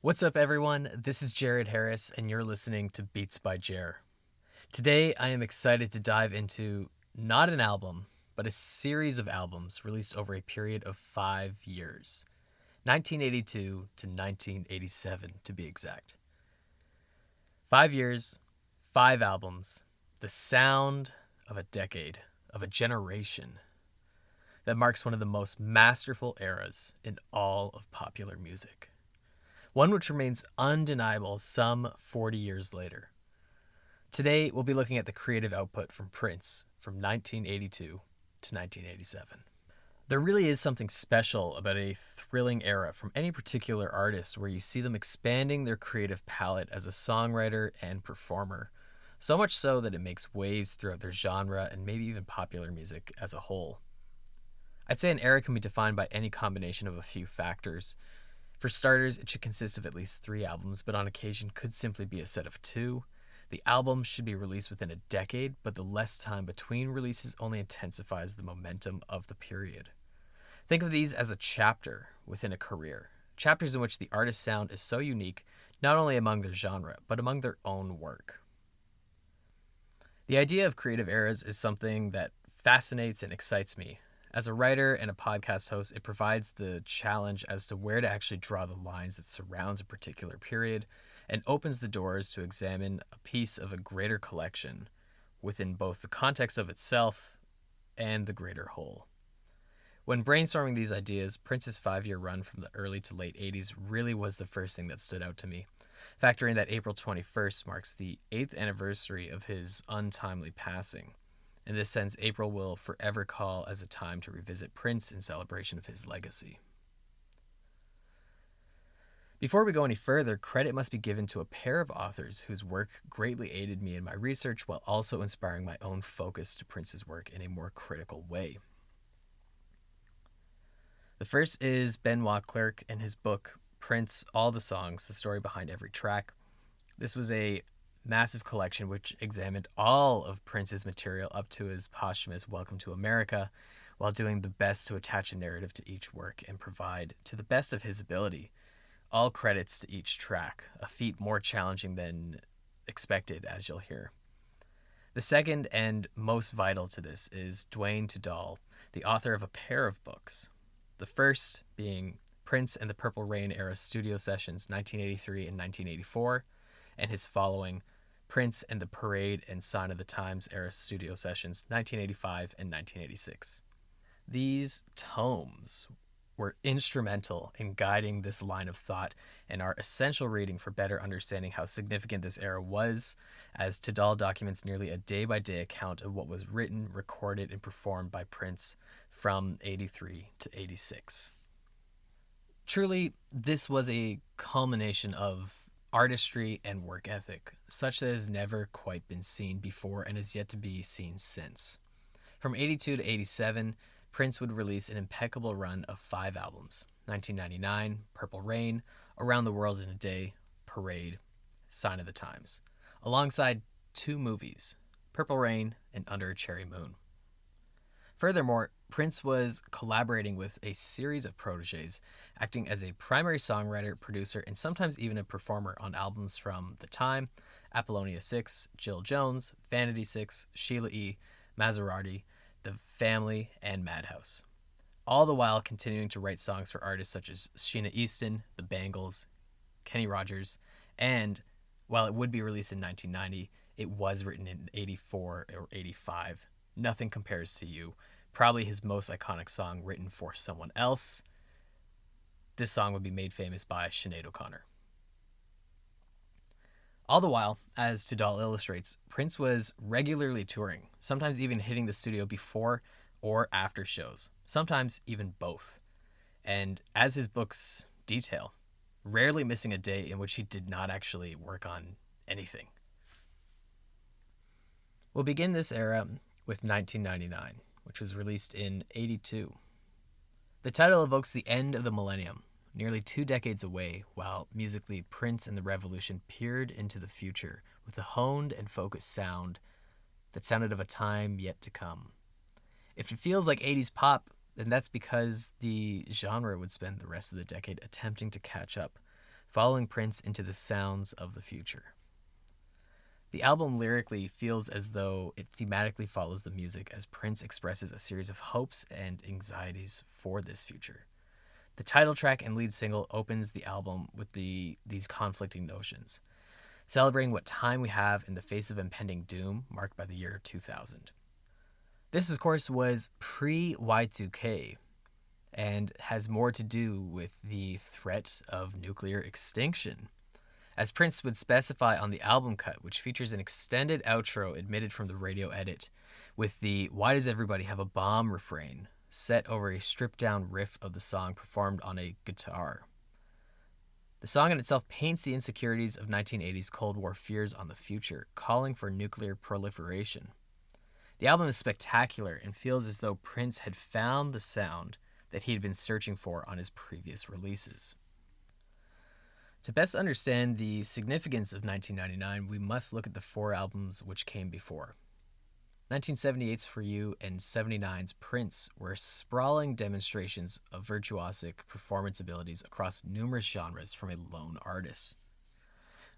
What's up, everyone? This is Jared Harris, and you're listening to Beats by Jer. Today, I am excited to dive into not an album, but a series of albums released over a period of 5 years, 1982 to 1987 to be exact. 5 years, 5 albums, the sound of a decade, of a generation that marks one of the most masterful eras in all of popular music. One which remains undeniable some 40 years later. Today, we'll be looking at the creative output from Prince from 1982 to 1987. There really is something special about a thrilling era from any particular artist where you see them expanding their creative palette as a songwriter and performer, so much so that it makes waves throughout their genre and maybe even popular music as a whole. I'd say an era can be defined by any combination of a few factors. For starters, it should consist of at least 3 albums, but on occasion could simply be a set of 2. The album should be released within a decade, but the less time between releases only intensifies the momentum of the period. Think of these as a chapter within a career. Chapters in which the artist's sound is so unique, not only among their genre, but among their own work. The idea of creative eras is something that fascinates and excites me. As a writer and a podcast host, it provides the challenge as to where to actually draw the lines that surrounds a particular period and opens the doors to examine a piece of a greater collection within both the context of itself and the greater whole. When brainstorming these ideas, Prince's 5-year run from the early to late 80s really was the first thing that stood out to me. Factoring that April 21st marks the 8th anniversary of his untimely passing. In this sense, April will forever call as a time to revisit Prince in celebration of his legacy. Before we go any further, credit must be given to a pair of authors whose work greatly aided me in my research while also inspiring my own focus to Prince's work in a more critical way. The first is Benoit Clerc and his book, Prince, All the Songs, The Story Behind Every Track. This was a massive collection which examined all of Prince's material up to his posthumous Welcome to America, while doing the best to attach a narrative to each work and provide, to the best of his ability, all credits to each track, a feat more challenging than expected, as you'll hear. The second and most vital to this is Dwayne Tudall, the author of a pair of books. The first being Prince and the Purple Rain era studio sessions 1983 and 1984, and his following Prince and the Parade and Sign of the Times era studio sessions 1985 and 1986. These tomes were instrumental in guiding this line of thought and are essential reading for better understanding how significant this era was, as Tudall documents nearly a day-by-day account of what was written, recorded, and performed by Prince from 83 to 86. Truly, this was a culmination of artistry and work ethic, such that has never quite been seen before and is yet to be seen since. From 82 to 87, Prince would release an impeccable run of 5 albums: 1999, Purple Rain, Around the World in a Day, Parade, Sign of the Times, alongside 2 movies, Purple Rain and Under a Cherry Moon. Furthermore, Prince was collaborating with a series of protégés, acting as a primary songwriter, producer, and sometimes even a performer on albums from The Time, Apollonia 6, Jill Jones, Vanity 6, Sheila E., Maserati, The Family, and Madhouse. All the while continuing to write songs for artists such as Sheena Easton, The Bangles, Kenny Rogers, and while it would be released in 1990, it was written in 84 or 85. Nothing Compares to You, probably his most iconic song written for someone else. This song would be made famous by Sinead O'Connor. All the while, as Tudall illustrates, Prince was regularly touring, sometimes even hitting the studio before or after shows, sometimes even both. And as his books detail, rarely missing a day in which he did not actually work on anything. We'll begin this era with 1999, which was released in 82. The title evokes the end of the millennium, nearly 2 decades away, while musically Prince and the Revolution peered into the future with a honed and focused sound that sounded of a time yet to come. If it feels like 80s pop, then that's because the genre would spend the rest of the decade attempting to catch up, following Prince into the sounds of the future. The album lyrically feels as though it thematically follows the music as Prince expresses a series of hopes and anxieties for this future. The title track and lead single opens the album with these conflicting notions, celebrating what time we have in the face of impending doom marked by the year 2000. This, of course, was pre-Y2K and has more to do with the threat of nuclear extinction. As Prince would specify on the album cut, which features an extended outro admitted from the radio edit, with the "Why Does Everybody Have a Bomb" refrain set over a stripped down riff of the song performed on a guitar. The song in itself paints the insecurities of 1980s Cold War fears on the future, calling for nuclear proliferation. The album is spectacular and feels as though Prince had found the sound that he had been searching for on his previous releases. To best understand the significance of 1999, we must look at the four albums which came before. 1978's For You and 79's Prince were sprawling demonstrations of virtuosic performance abilities across numerous genres from a lone artist.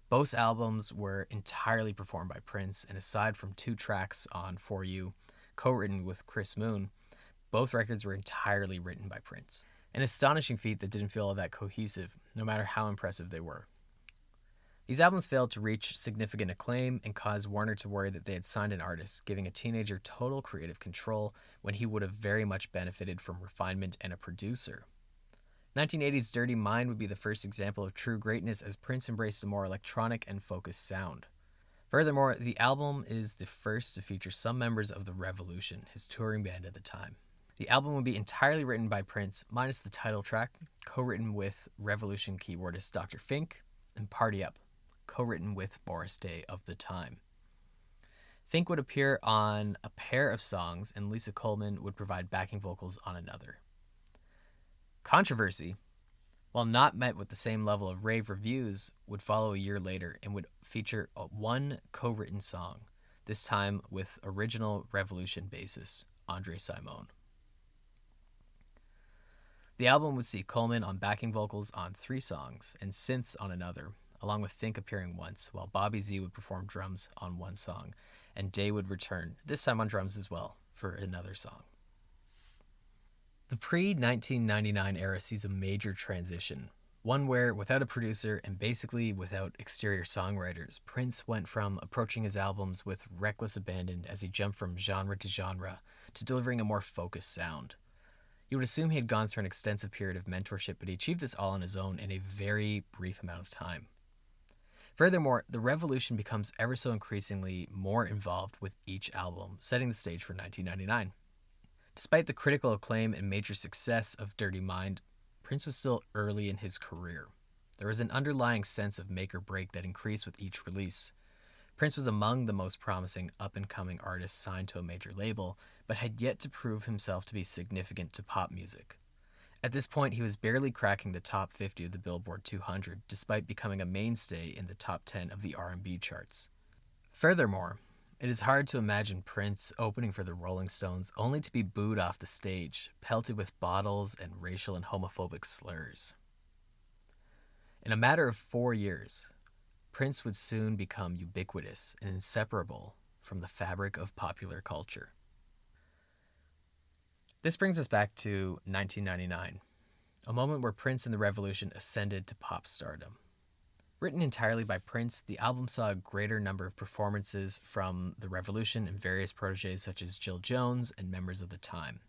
Both albums were entirely performed by Prince, and aside from 2 tracks on For You, co-written with Chris Moon, both records were entirely written by Prince. An astonishing feat that didn't feel all that cohesive, no matter how impressive they were. These albums failed to reach significant acclaim and caused Warner to worry that they had signed an artist, giving a teenager total creative control when he would have very much benefited from refinement and a producer. 1980's Dirty Mind would be the first example of true greatness as Prince embraced a more electronic and focused sound. Furthermore, the album is the first to feature some members of The Revolution, his touring band at the time. The album would be entirely written by Prince, minus the title track, co-written with Revolution keyboardist Dr. Fink, and Party Up, co-written with Morris Day of the time. Fink would appear on a pair of songs, and Lisa Coleman would provide backing vocals on another. Controversy, while not met with the same level of rave reviews, would follow a year later and would feature one co-written song, this time with original Revolution bassist Andre Simone. The album would see Coleman on backing vocals on 3 songs and synths on another, along with Fink appearing once, while Bobby Z would perform drums on 1 song, and Day would return, this time on drums as well, for another song. The pre-1999 era sees a major transition, one where, without a producer and basically without exterior songwriters, Prince went from approaching his albums with reckless abandon as he jumped from genre to genre to delivering a more focused sound. You would assume he had gone through an extensive period of mentorship, but he achieved this all on his own in a very brief amount of time. Furthermore, The Revolution becomes ever so increasingly more involved with each album, setting the stage for 1999. Despite the critical acclaim and major success of Dirty Mind, Prince was still early in his career. There was an underlying sense of make or break that increased with each release. Prince was among the most promising up-and-coming artists signed to a major label, but had yet to prove himself to be significant to pop music. At this point, he was barely cracking the top 50 of the Billboard 200, despite becoming a mainstay in the top 10 of the R&B charts. Furthermore, it is hard to imagine Prince opening for the Rolling Stones only to be booed off the stage, pelted with bottles and racial and homophobic slurs. In a matter of 4 years, Prince would soon become ubiquitous and inseparable from the fabric of popular culture. This brings us back to 1999, a moment where Prince and the Revolution ascended to pop stardom. Written entirely by Prince, the album saw a greater number of performances from the Revolution and various protégés such as Jill Jones and members of the time.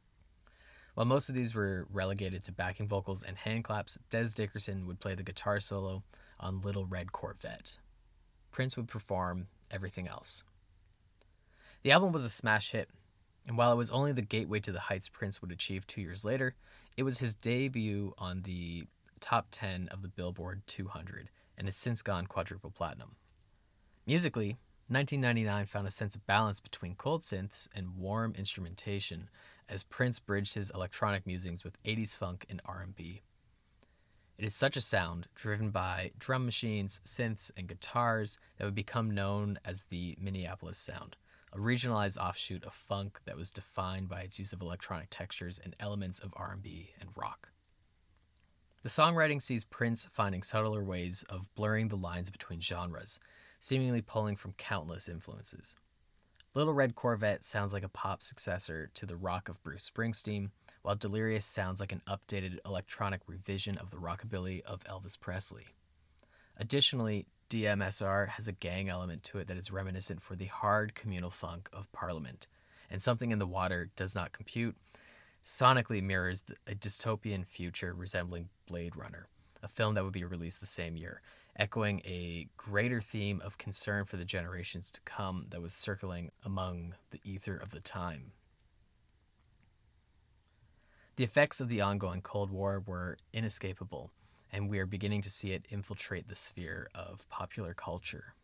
While most of these were relegated to backing vocals and hand claps, Des Dickerson would play the guitar solo on Little Red Corvette. Prince would perform everything else. The album was a smash hit, and while it was only the gateway to the heights Prince would achieve 2 years later, it was his debut on the top 10 of the Billboard 200 and has since gone quadruple platinum. Musically, 1999 found a sense of balance between cold synths and warm instrumentation as Prince bridged his electronic musings with 80s funk and R&B. It is such a sound, driven by drum machines, synths, and guitars, that would become known as the Minneapolis sound, a regionalized offshoot of funk that was defined by its use of electronic textures and elements of R&B and rock. The songwriting sees Prince finding subtler ways of blurring the lines between genres, seemingly pulling from countless influences. Little Red Corvette sounds like a pop successor to the rock of Bruce Springsteen, while Delirious sounds like an updated electronic revision of the rockabilly of Elvis Presley. Additionally, DMSR has a gang element to it that is reminiscent for the hard communal funk of Parliament, and Something in the Water Does Not Compute sonically mirrors a dystopian future resembling Blade Runner, a film that would be released the same year, echoing a greater theme of concern for the generations to come that was circling among the ether of the time. The effects of the ongoing Cold War were inescapable, and we are beginning to see it infiltrate the sphere of popular culture.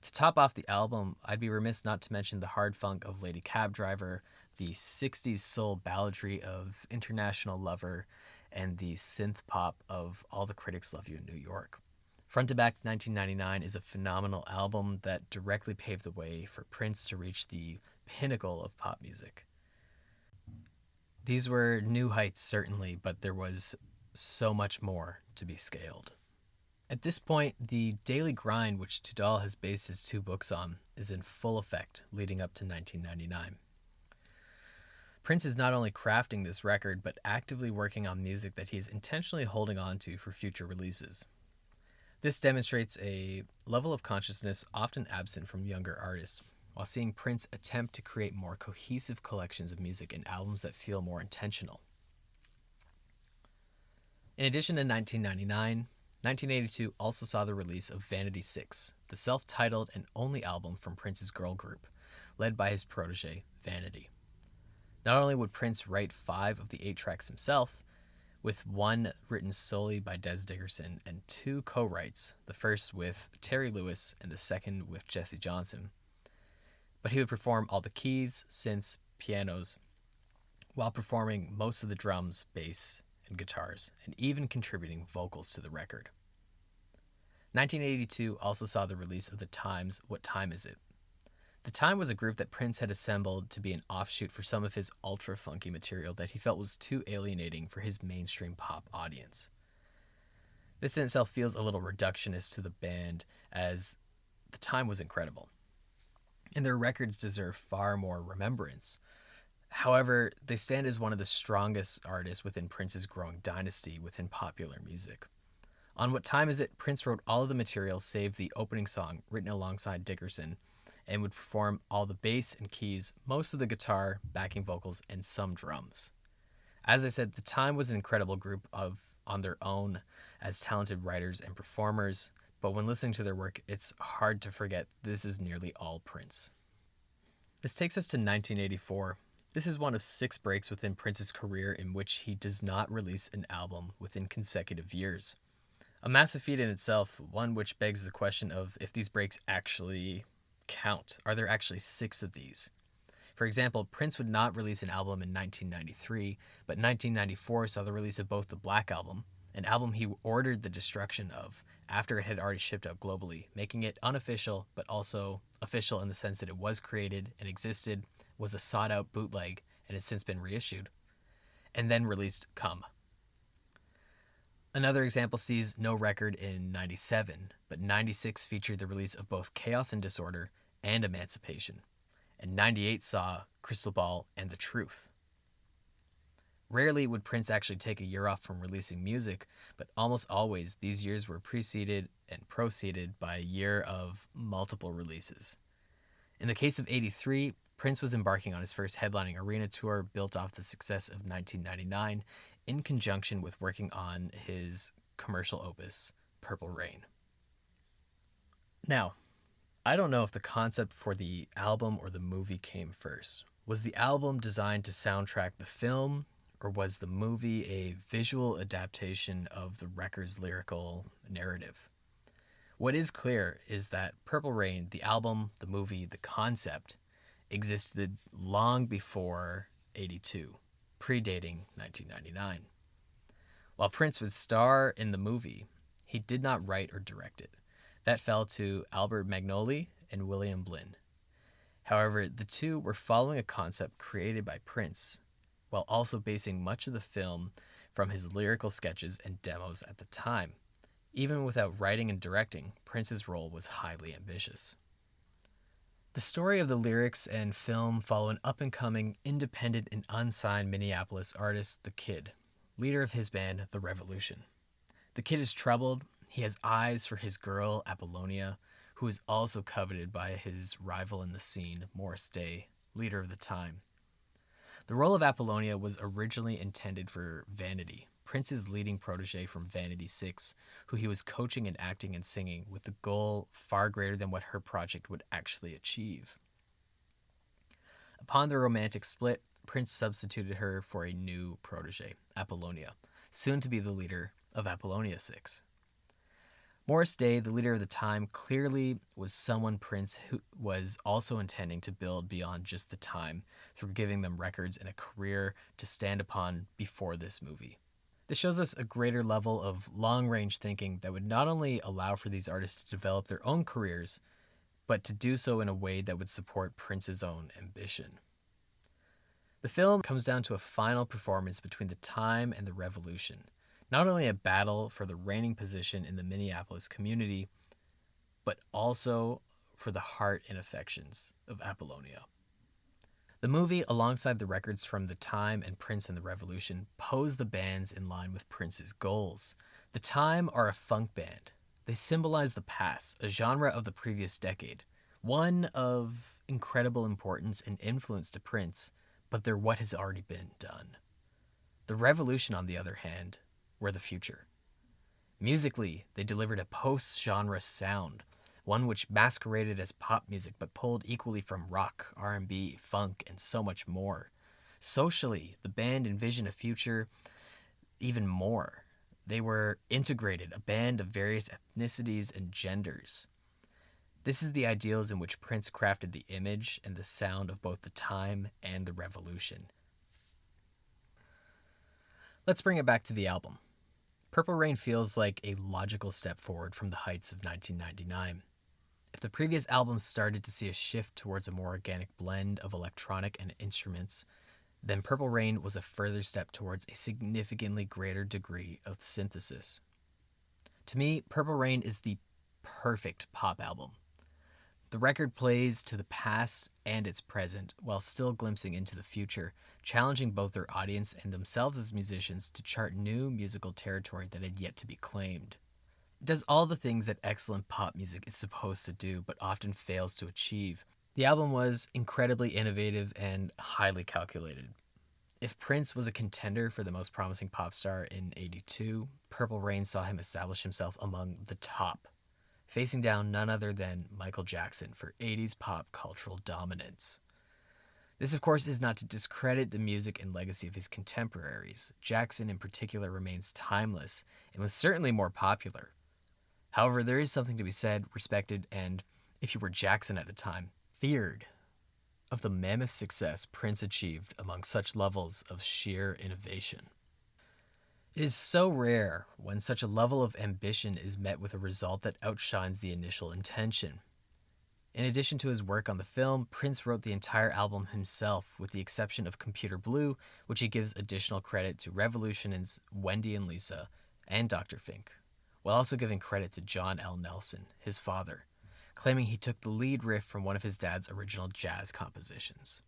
To top off the album, I'd be remiss not to mention the hard funk of Lady Cab Driver, the 60s soul balladry of International Lover, and the synth pop of All the Critics Love You in New York. Front to Back 1999 is a phenomenal album that directly paved the way for Prince to reach the pinnacle of pop music. These were new heights, certainly, but there was so much more to be scaled. At this point, the daily grind which Tudal has based his 2 books on is in full effect leading up to 1999. Prince is not only crafting this record, but actively working on music that he is intentionally holding on to for future releases. This demonstrates a level of consciousness often absent from younger artists, while seeing Prince attempt to create more cohesive collections of music and albums that feel more intentional. In addition to 1999, 1982 also saw the release of Vanity 6, the self-titled and only album from Prince's girl group, led by his protege, Vanity. Not only would Prince write 5 of the 8 tracks himself, with 1 written solely by Des Dickerson and 2 co-writes, the first with Terry Lewis and the second with Jesse Johnson, but he would perform all the keys, synths, pianos, while performing most of the drums, bass, and guitars, and even contributing vocals to the record. 1982 also saw the release of The Times' What Time Is It? The Time was a group that Prince had assembled to be an offshoot for some of his ultra-funky material that he felt was too alienating for his mainstream pop audience. This in itself feels a little reductionist to the band, as The Time was incredible, and their records deserve far more remembrance. However, they stand as one of the strongest artists within Prince's growing dynasty within popular music. On What Time Is It, Prince wrote all of the material save the opening song, written alongside Dickerson, and would perform all the bass and keys, most of the guitar, backing vocals, and some drums. As I said, The Time was an incredible group on their own as talented writers and performers, but when listening to their work, it's hard to forget this is nearly all Prince. This takes us to 1984. This is one of 6 breaks within Prince's career in which he does not release an album within consecutive years. A massive feat in itself, one which begs the question of if these breaks actually count. Are there actually 6 of these? For example, Prince would not release an album in 1993, but 1994 saw the release of both the Black Album, an album he ordered the destruction of after it had already shipped out globally, making it unofficial, but also official in the sense that it was created and existed, was a sought-out bootleg, and has since been reissued, and then released Come. Another example sees no record in 97, but 96 featured the release of both Chaos and Disorder and Emancipation, and 98 saw Crystal Ball and The Truth. Rarely would Prince actually take a year off from releasing music, but almost always these years were preceded and proceeded by a year of multiple releases. In the case of 83, Prince was embarking on his first headlining arena tour built off the success of 1999 in conjunction with working on his commercial opus, Purple Rain. Now, I don't know if the concept for the album or the movie came first. Was the album designed to soundtrack the film, or was the movie a visual adaptation of the record's lyrical narrative? What is clear is that Purple Rain, the album, the movie, the concept, existed long before 82, predating 1999. While Prince would star in the movie, he did not write or direct it. That fell to Albert Magnoli and William Blinn. However, the two were following a concept created by Prince, while also basing much of the film from his lyrical sketches and demos at the time. Even without writing and directing, Prince's role was highly ambitious. The story of the lyrics and film follow an up-and-coming, independent and unsigned Minneapolis artist, The Kid, leader of his band, The Revolution. The Kid is troubled. He has eyes for his girl, Apollonia, who is also coveted by his rival in the scene, Morris Day, leader of the time. The role of Apollonia was originally intended for Vanity, Prince's leading protege from Vanity 6, who he was coaching in acting and singing with the goal far greater than what her project would actually achieve. Upon the romantic split, Prince substituted her for a new protege, Apollonia, soon to be the leader of Apollonia 6. Morris Day, the leader of the time, clearly was someone Prince who was also intending to build beyond just the time through giving them records and a career to stand upon before this movie. This shows us a greater level of long-range thinking that would not only allow for these artists to develop their own careers, but to do so in a way that would support Prince's own ambition. The film comes down to a final performance between the time and the revolution, not only a battle for the reigning position in the Minneapolis community, but also for the heart and affections of Apollonia. The movie, alongside the records from The Time and Prince and the Revolution, pose the bands in line with Prince's goals. The Time are a funk band. They symbolize the past, a genre of the previous decade, one of incredible importance and influence to Prince, but they're what has already been done. The Revolution, on the other hand, were the future. Musically, they delivered a post-genre sound, one which masqueraded as pop music but pulled equally from rock, R&B, funk, and so much more. Socially, the band envisioned a future even more. They were integrated, a band of various ethnicities and genders. This is the ideals in which Prince crafted the image and the sound of both the time and the revolution. Let's bring it back to the album. Purple Rain feels like a logical step forward from the heights of 1999. If the previous album started to see a shift towards a more organic blend of electronic and instruments, then Purple Rain was a further step towards a significantly greater degree of synthesis. To me, Purple Rain is the perfect pop album. The record plays to the past and its present, while still glimpsing into the future, challenging both their audience and themselves as musicians to chart new musical territory that had yet to be claimed. It does all the things that excellent pop music is supposed to do, but often fails to achieve. The album was incredibly innovative and highly calculated. If Prince was a contender for the most promising pop star in '82, Purple Rain saw him establish himself among the top, facing down none other than Michael Jackson for '80s pop cultural dominance. This, of course, is not to discredit the music and legacy of his contemporaries. Jackson, in particular, remains timeless and was certainly more popular. However, there is something to be said, respected, and, if you were Jackson at the time, feared of the mammoth success Prince achieved among such levels of sheer innovation. It is so rare when such a level of ambition is met with a result that outshines the initial intention. In addition to his work on the film, Prince wrote the entire album himself, with the exception of Computer Blue, which he gives additional credit to Revolution's Wendy and Lisa and Dr. Fink, while also giving credit to John L. Nelson, his father, claiming he took the lead riff from one of his dad's original jazz compositions.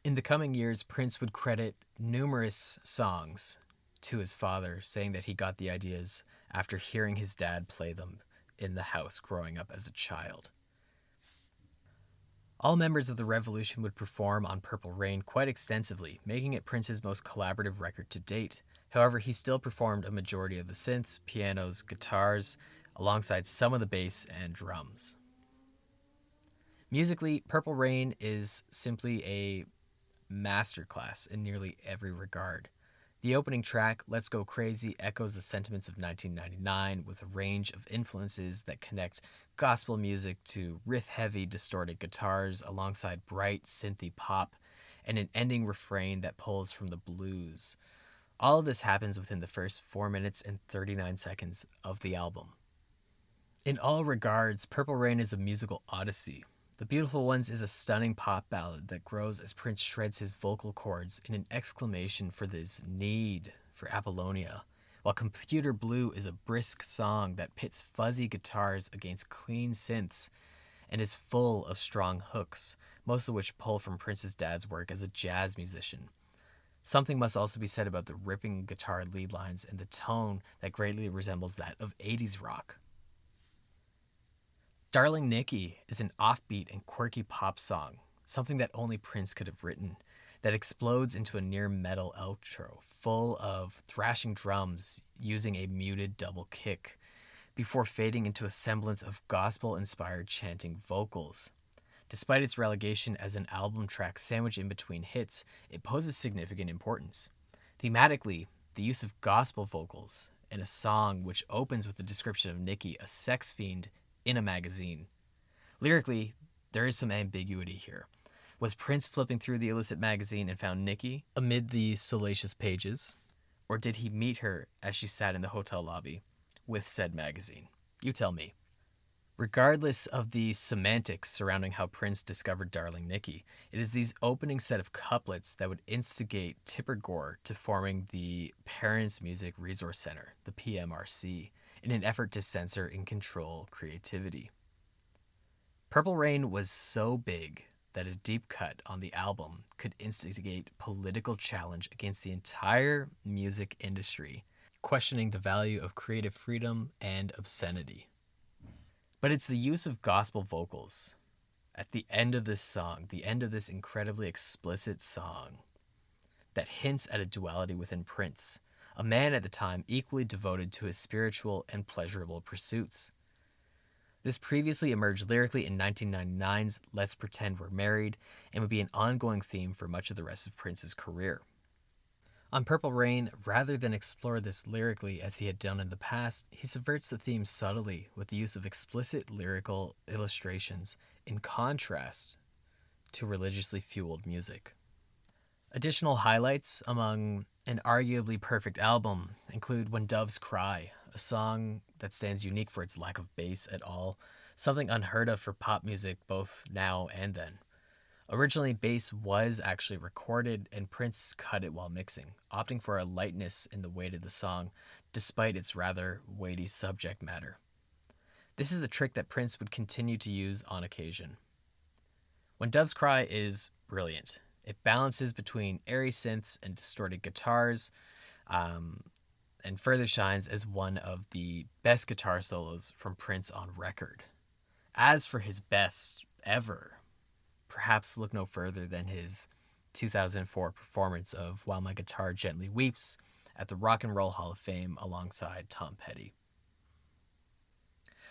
In the coming years, Prince would credit numerous songs to his father, saying that he got the ideas after hearing his dad play them in the house growing up as a child. All members of the Revolution would perform on Purple Rain quite extensively, making it Prince's most collaborative record to date. However, he still performed a majority of the synths, pianos, guitars, alongside some of the bass and drums. Musically, Purple Rain is simply a masterclass in nearly every regard. The opening track, Let's Go Crazy, echoes the sentiments of 1999 with a range of influences that connect gospel music to riff-heavy, distorted guitars alongside bright, synthy pop, and an ending refrain that pulls from the blues. All of this happens within the first 4 minutes and 39 seconds of the album. In all regards, Purple Rain is a musical odyssey. The Beautiful Ones is a stunning pop ballad that grows as Prince shreds his vocal cords in an exclamation for this need for Apollonia, while Computer Blue is a brisk song that pits fuzzy guitars against clean synths and is full of strong hooks, most of which pull from Prince's dad's work as a jazz musician. Something must also be said about the ripping guitar lead lines and the tone that greatly resembles that of 80s rock. Darling Nikki is an offbeat and quirky pop song, something that only Prince could have written, that explodes into a near metal outro full of thrashing drums using a muted double kick, before fading into a semblance of gospel-inspired chanting vocals. Despite its relegation as an album track sandwiched in between hits, it poses significant importance. Thematically, the use of gospel vocals in a song which opens with the description of Nikki, a sex fiend, in a magazine. Lyrically, there is some ambiguity here. Was Prince flipping through the illicit magazine and found Nikki amid the salacious pages? Or did he meet her as she sat in the hotel lobby with said magazine? You tell me. Regardless of the semantics surrounding how Prince discovered Darling Nikki, it is these opening set of couplets that would instigate Tipper Gore to forming the Parents Music Resource Center, the PMRC, in an effort to censor and control creativity. Purple Rain was so big that a deep cut on the album could instigate political challenge against the entire music industry, questioning the value of creative freedom and obscenity. But it's the use of gospel vocals at the end of this song, the end of this incredibly explicit song, that hints at a duality within Prince, a man at the time equally devoted to his spiritual and pleasurable pursuits. This previously emerged lyrically in 1999's Let's Pretend We're Married and would be an ongoing theme for much of the rest of Prince's career. On Purple Rain, rather than explore this lyrically as he had done in the past, he subverts the theme subtly with the use of explicit lyrical illustrations in contrast to religiously fueled music. Additional highlights among an arguably perfect album include When Doves Cry, a song that stands unique for its lack of bass at all, something unheard of for pop music both now and then. Originally, bass was actually recorded, and Prince cut it while mixing, opting for a lightness in the weight of the song, despite its rather weighty subject matter. This is a trick that Prince would continue to use on occasion. When Doves Cry is brilliant. It balances between airy synths and distorted guitars, and further shines as one of the best guitar solos from Prince on record. As for his best ever, perhaps look no further than his 2004 performance of While My Guitar Gently Weeps at the Rock and Roll Hall of Fame alongside Tom Petty.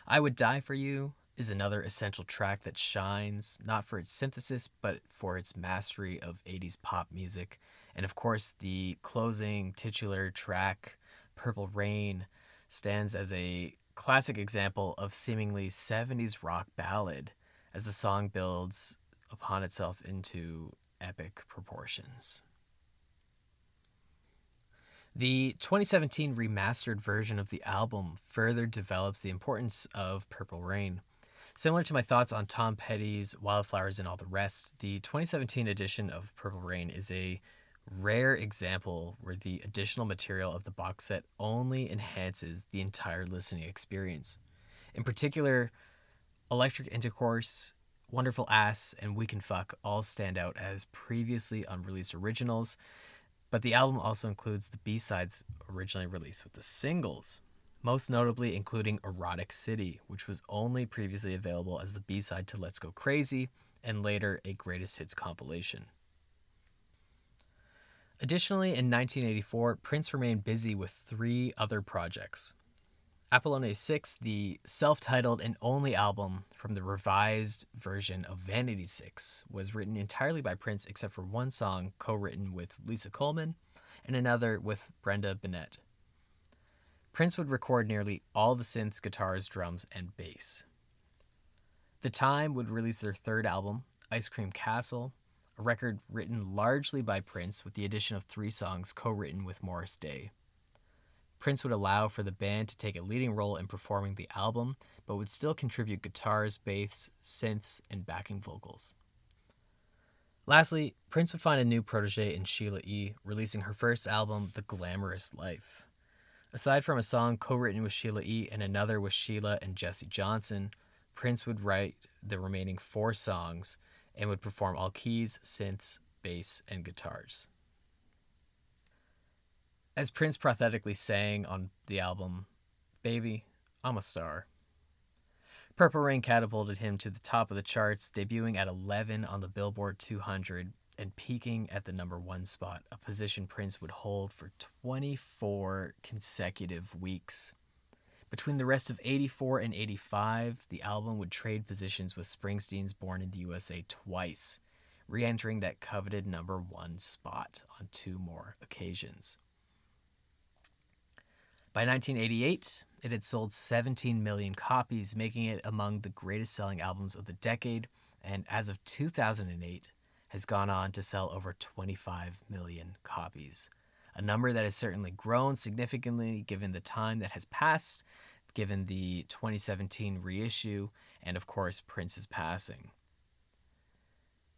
I Would Die For You is another essential track that shines not for its synthesis but for its mastery of 80s pop music. And of course, the closing titular track, Purple Rain, stands as a classic example of seemingly 70s rock ballad as the song builds upon itself into epic proportions. The 2017 remastered version of the album further develops the importance of Purple Rain. Similar to my thoughts on Tom Petty's Wildflowers and All the Rest, the 2017 edition of Purple Rain is a rare example where the additional material of the box set only enhances the entire listening experience. In particular, Electric Intercourse, Wonderful Ass, and We Can Fuck all stand out as previously unreleased originals, but the album also includes the B-sides originally released with the singles, most notably including Erotic City, which was only previously available as the B-side to Let's Go Crazy, and later a greatest hits compilation. Additionally, in 1984, Prince remained busy with 3 other projects. Apollonia 6, the self-titled and only album from the revised version of Vanity 6, was written entirely by Prince except for one song co-written with Lisa Coleman and another with Brenda Bennett. Prince would record nearly all the synths, guitars, drums, and bass. The Time would release their 3rd album, Ice Cream Castle, a record written largely by Prince with the addition of 3 songs co-written with Morris Day. Prince would allow for the band to take a leading role in performing the album, but would still contribute guitars, bass, synths, and backing vocals. Lastly, Prince would find a new protege in Sheila E., releasing her first album, The Glamorous Life. Aside from a song co-written with Sheila E. and another with Sheila and Jesse Johnson, Prince would write the remaining 4 songs and would perform all keys, synths, bass, and guitars. As Prince prophetically sang on the album, "Baby, I'm a star." Purple Rain catapulted him to the top of the charts, debuting at 11 on the Billboard 200 and peaking at the number 1 spot, a position Prince would hold for 24 consecutive weeks. Between the rest of 84 and 85, the album would trade positions with Springsteen's Born in the USA twice, re-entering that coveted number 1 spot on 2 more occasions. By 1988, it had sold 17 million copies, making it among the greatest selling albums of the decade, and as of 2008, has gone on to sell over 25 million copies. A number that has certainly grown significantly given the time that has passed, given the 2017 reissue, and of course, Prince's passing.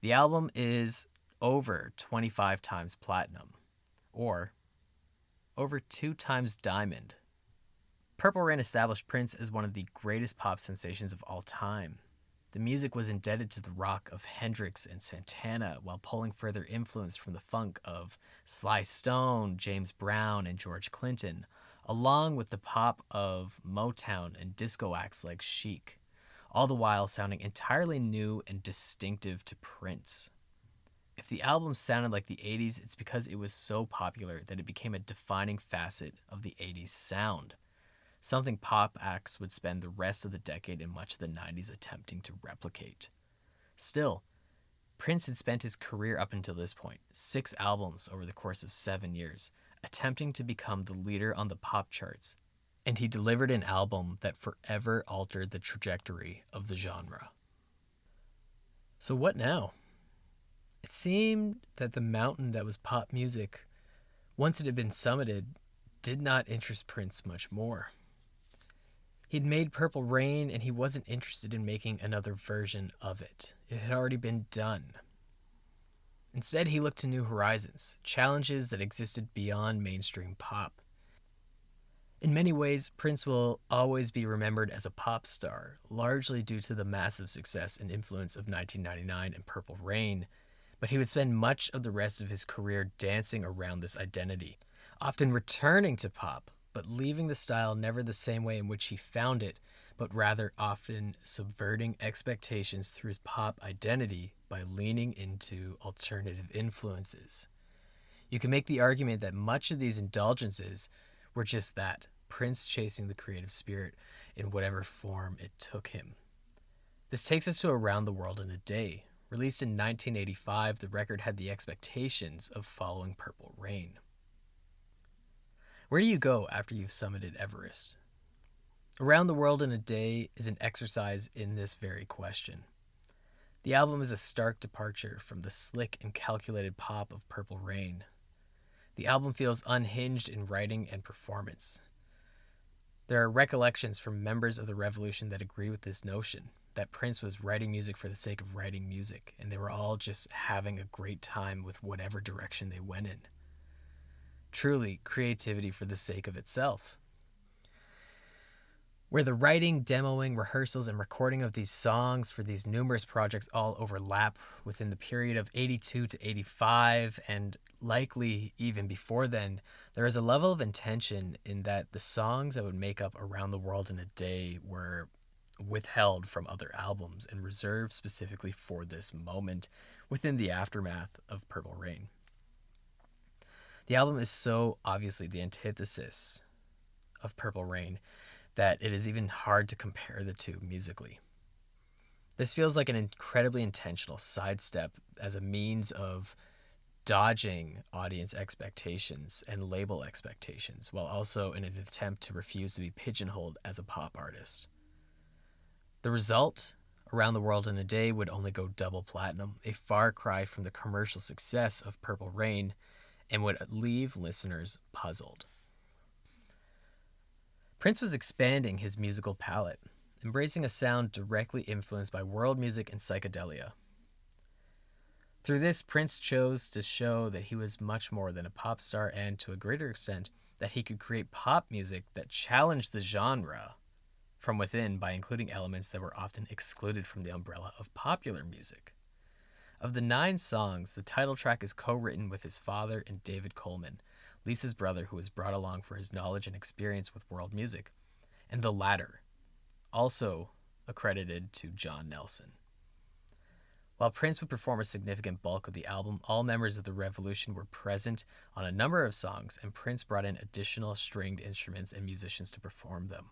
The album is over 25 times platinum, or over 2 times diamond. Purple Rain established Prince as one of the greatest pop sensations of all time. The music was indebted to the rock of Hendrix and Santana, while pulling further influence from the funk of Sly Stone, James Brown, and George Clinton, along with the pop of Motown and disco acts like Chic, all the while sounding entirely new and distinctive to Prince. If the album sounded like the 80s, it's because it was so popular that it became a defining facet of the 80s sound, something pop acts would spend the rest of the decade and much of the 90s attempting to replicate. Still, Prince had spent his career up until this point, 6 albums over the course of 7 years, attempting to become the leader on the pop charts, and he delivered an album that forever altered the trajectory of the genre. So what now? It seemed that the mountain that was pop music, once it had been summited, did not interest Prince much more. He'd made Purple Rain, and he wasn't interested in making another version of it. It had already been done. Instead, he looked to new horizons, challenges that existed beyond mainstream pop. In many ways, Prince will always be remembered as a pop star, largely due to the massive success and influence of 1999 and Purple Rain, but he would spend much of the rest of his career dancing around this identity, often returning to pop, but leaving the style never the same way in which he found it, but rather often subverting expectations through his pop identity by leaning into alternative influences. You can make the argument that much of these indulgences were just that, Prince chasing the creative spirit in whatever form it took him. This takes us to Around the World in a Day. Released in 1985, the record had the expectations of following Purple Rain. Where do you go after you've summited Everest? Around the World in a Day is an exercise in this very question. The album is a stark departure from the slick and calculated pop of Purple Rain. The album feels unhinged in writing and performance. There are recollections from members of the Revolution that agree with this notion, that Prince was writing music for the sake of writing music, and they were all just having a great time with whatever direction they went in. Truly, creativity for the sake of itself. Where the writing, demoing, rehearsals, and recording of these songs for these numerous projects all overlap within the period of 82 to 85, and likely even before then, there is a level of intention in that the songs that would make up Around the World in a Day were withheld from other albums and reserved specifically for this moment within the aftermath of Purple Rain. The album is so obviously the antithesis of Purple Rain that it is even hard to compare the two musically. This feels like an incredibly intentional sidestep as a means of dodging audience expectations and label expectations, while also in an attempt to refuse to be pigeonholed as a pop artist. The result, Around the World in a Day, would only go double platinum, a far cry from the commercial success of Purple Rain, and would leave listeners puzzled. Prince was expanding his musical palette, embracing a sound directly influenced by world music and psychedelia. Through this, Prince chose to show that he was much more than a pop star and, to a greater extent, that he could create pop music that challenged the genre from within by including elements that were often excluded from the umbrella of popular music. Of the 9 songs, the title track is co-written with his father and David Coleman, Lisa's brother, who was brought along for his knowledge and experience with world music, and the latter, also accredited to John Nelson. While Prince would perform a significant bulk of the album, all members of the Revolution were present on a number of songs, and Prince brought in additional stringed instruments and musicians to perform them.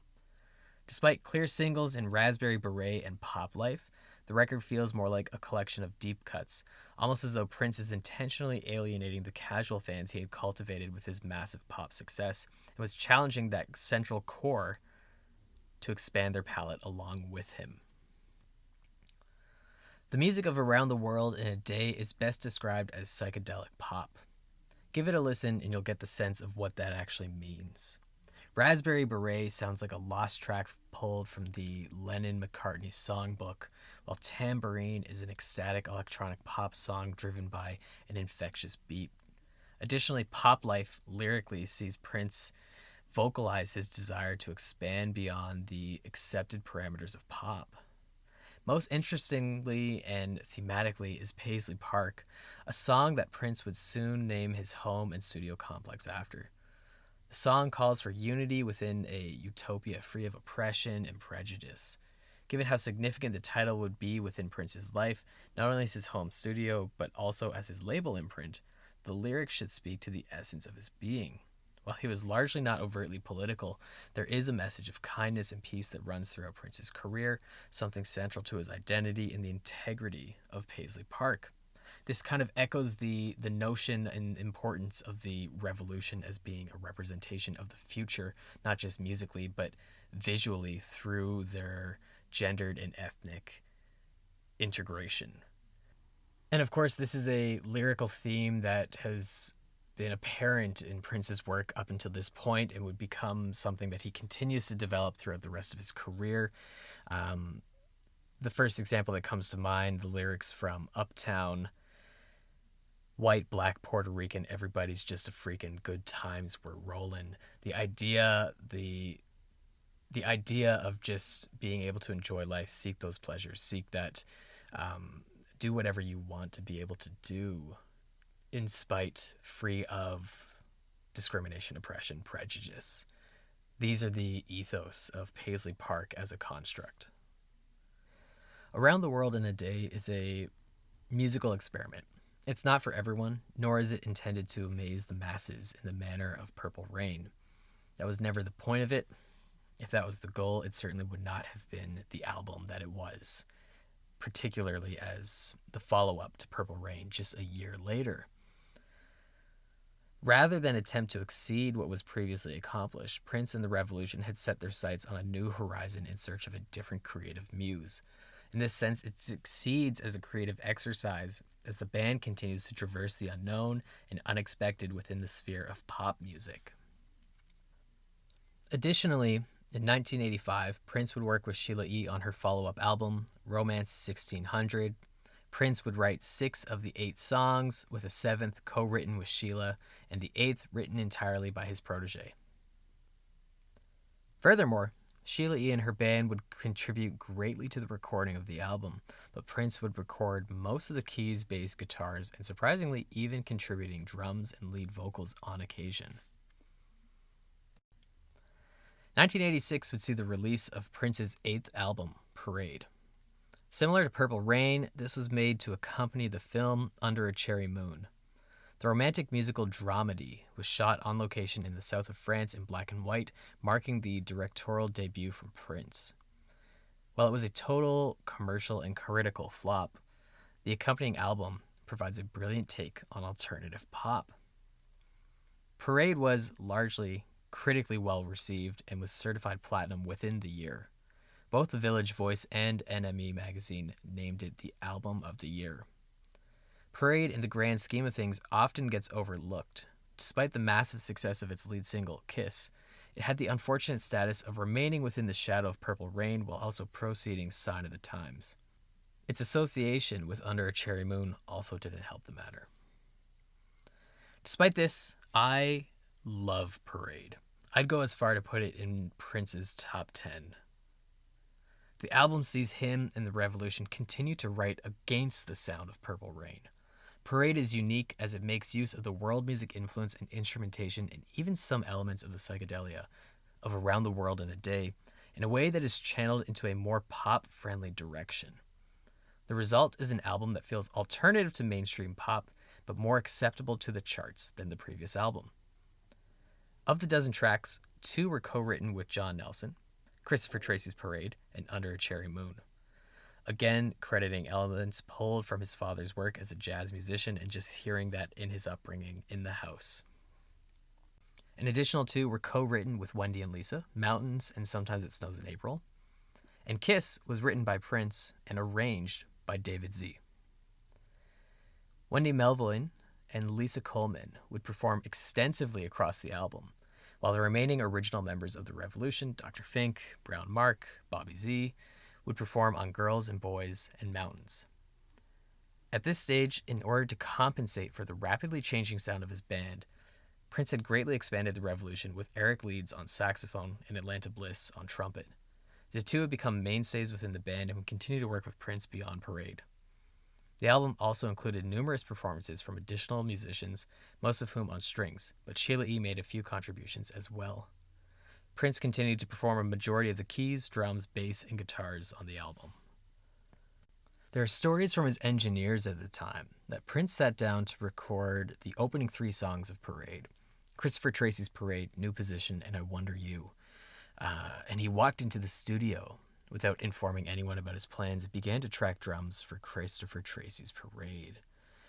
Despite clear singles in Raspberry Beret and Pop Life, the record feels more like a collection of deep cuts, almost as though Prince is intentionally alienating the casual fans he had cultivated with his massive pop success and was challenging that central core to expand their palette along with him. The music of Around the World in a Day is best described as psychedelic pop. Give it a listen and you'll get the sense of what that actually means. Raspberry Beret sounds like a lost track pulled from the Lennon-McCartney songbook, while Tambourine is an ecstatic electronic pop song driven by an infectious beat. Additionally, Pop Life lyrically sees Prince vocalize his desire to expand beyond the accepted parameters of pop. Most interestingly and thematically is Paisley Park, a song that Prince would soon name his home and studio complex after. The song calls for unity within a utopia free of oppression and prejudice. Given how significant the title would be within Prince's life, not only as his home studio, but also as his label imprint, the lyrics should speak to the essence of his being. While he was largely not overtly political, there is a message of kindness and peace that runs throughout Prince's career, something central to his identity and the integrity of Paisley Park. This kind of echoes the notion and importance of the revolution as being a representation of the future, not just musically, but visually through their gendered and ethnic integration. And of course, this is a lyrical theme that has been apparent in Prince's work up until this point and would become something that he continues to develop throughout the rest of his career. The first example that comes to mind, the lyrics from Uptown: white, black, Puerto Rican, everybody's just a freaking good times we're rolling. The idea of just being able to enjoy life, seek those pleasures, seek that, do whatever you want to be able to do in spite, free of discrimination, oppression, prejudice. These are the ethos of Paisley Park as a construct. Around the World in a Day is a musical experiment. It's not for everyone, nor is it intended to amaze the masses in the manner of Purple Rain. That was never the point of it. If that was the goal, it certainly would not have been the album that it was, particularly as the follow-up to Purple Rain just a year later. Rather than attempt to exceed what was previously accomplished, Prince and the Revolution had set their sights on a new horizon in search of a different creative muse. In this sense, it succeeds as a creative exercise as the band continues to traverse the unknown and unexpected within the sphere of pop music. Additionally, in 1985, Prince would work with Sheila E. on her follow-up album, Romance 1600. Prince would write 6 of the 8 songs, with a 7th co-written with Sheila, and the 8th written entirely by his protege. Furthermore, Sheila E. and her band would contribute greatly to the recording of the album, but Prince would record most of the keys, bass, guitars, and surprisingly even contributing drums and lead vocals on occasion. 1986 would see the release of Prince's 8th album, Parade. Similar to Purple Rain, this was made to accompany the film Under a Cherry Moon. The romantic musical dramedy was shot on location in the south of France in black and white, marking the directorial debut from Prince. While it was a total commercial and critical flop, the accompanying album provides a brilliant take on alternative pop. Parade was largely critically well received and was certified platinum within the year. Both the Village Voice and NME magazine named it the Album of the Year. Parade, in the grand scheme of things, often gets overlooked. Despite the massive success of its lead single, Kiss, it had the unfortunate status of remaining within the shadow of Purple Rain while also proceeding Sign of the Times. Its association with Under a Cherry Moon also didn't help the matter. Despite this, I love Parade. I'd go as far to put it in Prince's top 10. The album sees him and the Revolution continue to write against the sound of Purple Rain. Parade is unique as it makes use of the world music influence and instrumentation and even some elements of the psychedelia of Around the World in a Day in a way that is channeled into a more pop-friendly direction. The result is an album that feels alternative to mainstream pop, but more acceptable to the charts than the previous album. Of the dozen tracks, 2 were co-written with John Nelson, Christopher Tracy's Parade, and Under a Cherry Moon. Again, crediting elements pulled from his father's work as a jazz musician and just hearing that in his upbringing in the house. An additional 2 were co-written with Wendy and Lisa, Mountains and Sometimes It Snows in April. And Kiss was written by Prince and arranged by David Z. Wendy Melvoin and Lisa Coleman would perform extensively across the album, while the remaining original members of the Revolution, Dr. Fink, Brown Mark, Bobby Z, would perform on Girls and Boys and Mountains. At this stage, in order to compensate for the rapidly changing sound of his band, Prince had greatly expanded the Revolution with Eric Leeds on saxophone and Atlanta Bliss on trumpet. The 2 have become mainstays within the band and would continue to work with Prince beyond Parade. The album also included numerous performances from additional musicians, most of whom on strings, but Sheila E. made a few contributions as well. Prince continued to perform a majority of the keys, drums, bass, and guitars on the album. There are stories from his engineers at the time that Prince sat down to record the opening 3 songs of Parade, Christopher Tracy's Parade, New Position, and I Wonder You. And he walked into the studio without informing anyone about his plans and began to track drums for Christopher Tracy's Parade.